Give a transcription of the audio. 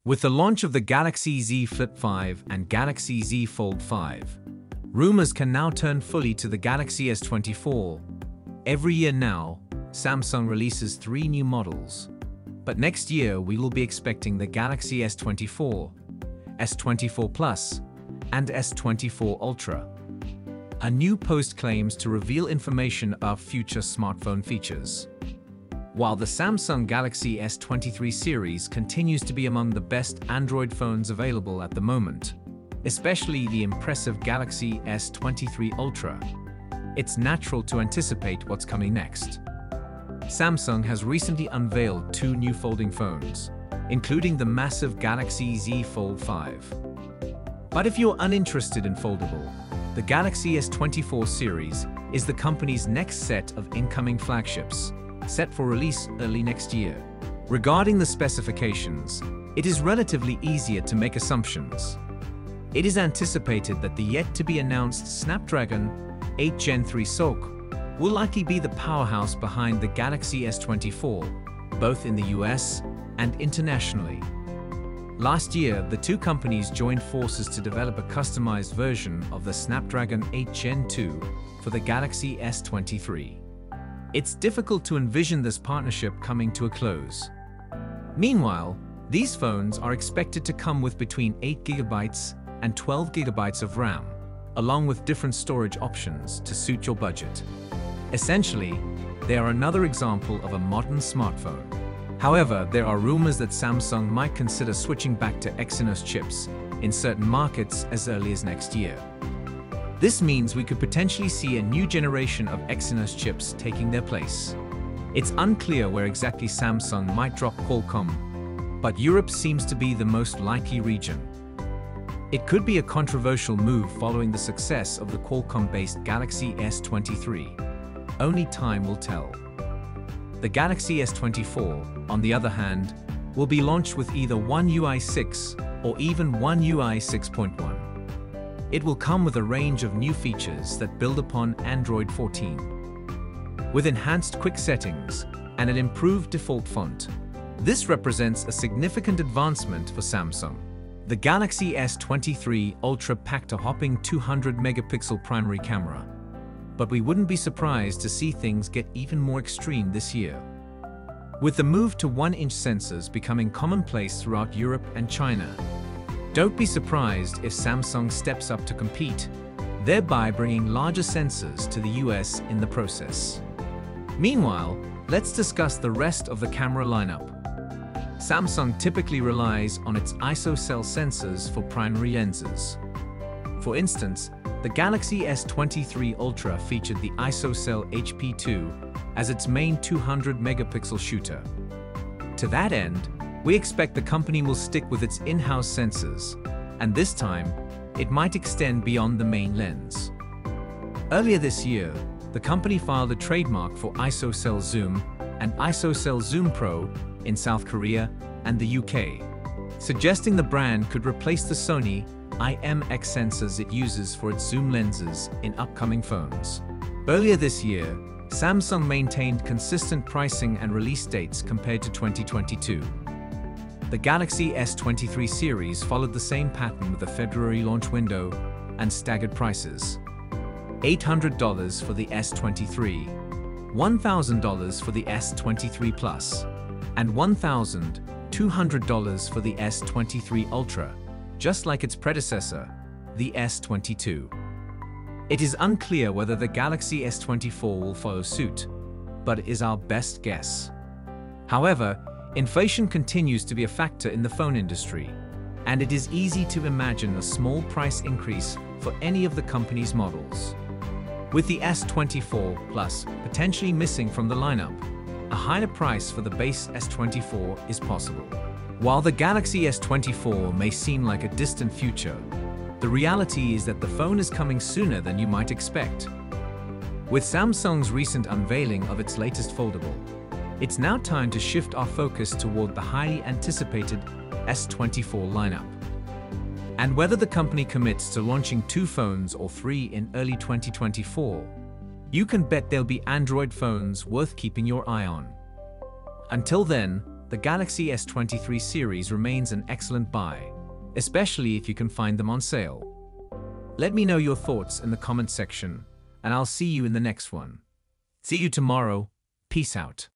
With the launch of the Galaxy Z Flip 5 and Galaxy Z Fold 5, rumors can now turn fully to the Galaxy S24. Every year now, Samsung releases 3 new models. But next year we will be expecting the Galaxy S24, S24 Plus, and S24 Ultra. A new post claims to reveal information of future smartphone features. While the Samsung Galaxy S23 series continues to be among the best Android phones available at the moment, especially the impressive Galaxy S23 Ultra, it's natural to anticipate what's coming next. Samsung has recently unveiled 2 new folding phones, including the massive Galaxy Z Fold 5. But if you're uninterested in foldable, the Galaxy S24 series is the company's next set of incoming flagships, set for release early next year. Regarding the specifications, it is relatively easier to make assumptions. It is anticipated that the yet-to-be-announced Snapdragon 8 Gen 3 SoC will likely be the powerhouse behind the Galaxy S24, both in the US and internationally. Last year, the 2 companies joined forces to develop a customized version of the Snapdragon 8 Gen 2 for the Galaxy S23. It's difficult to envision this partnership coming to a close. Meanwhile, these phones are expected to come with between 8GB and 12GB of RAM, along with different storage options to suit your budget. Essentially, they are another example of a modern smartphone. However, there are rumors that Samsung might consider switching back to Exynos chips in certain markets as early as next year. This means we could potentially see a new generation of Exynos chips taking their place. It's unclear where exactly Samsung might drop Qualcomm, but Europe seems to be the most likely region. It could be a controversial move following the success of the Qualcomm-based Galaxy S23. Only time will tell. The Galaxy S24, on the other hand, will be launched with either One UI 6 or even One UI 6.1. It will come with a range of new features that build upon Android 14. With enhanced quick settings and an improved default font, this represents a significant advancement for Samsung. The Galaxy S23 Ultra packed a hopping 200-megapixel primary camera, but we wouldn't be surprised to see things get even more extreme this year. With the move to 1-inch sensors becoming commonplace throughout Europe and China, don't be surprised if Samsung steps up to compete, thereby bringing larger sensors to the US in the process. Meanwhile, let's discuss the rest of the camera lineup. Samsung typically relies on its ISOCELL sensors for primary lenses. For instance, the Galaxy S23 Ultra featured the ISOCELL HP2 as its main 200-megapixel shooter. To that end, we expect the company will stick with its in-house sensors, and this time, it might extend beyond the main lens. Earlier this year, the company filed a trademark for ISOCELL Zoom and ISOCELL Zoom Pro in South Korea and the UK, suggesting the brand could replace the Sony IMX sensors it uses for its zoom lenses in upcoming phones. Earlier this year, Samsung maintained consistent pricing and release dates compared to 2022. The Galaxy S23 series followed the same pattern with a February launch window and staggered prices. $800 for the S23, $1,000 for the S23 Plus, and $1,200 for the S23 Ultra, just like its predecessor, the S22. It is unclear whether the Galaxy S24 will follow suit, but it is our best guess. However, inflation continues to be a factor in the phone industry, and it is easy to imagine a small price increase for any of the company's models. With the S24 Plus potentially missing from the lineup, a higher price for the base S24 is possible. While the Galaxy S24 may seem like a distant future, the reality is that the phone is coming sooner than you might expect. With Samsung's recent unveiling of its latest foldable, it's now time to shift our focus toward the highly anticipated S24 lineup. And whether the company commits to launching 2 phones or 3 in early 2024, you can bet there'll be Android phones worth keeping your eye on. Until then, the Galaxy S23 series remains an excellent buy, especially if you can find them on sale. Let me know your thoughts in the comment section, and I'll see you in the next one. See you tomorrow. Peace out.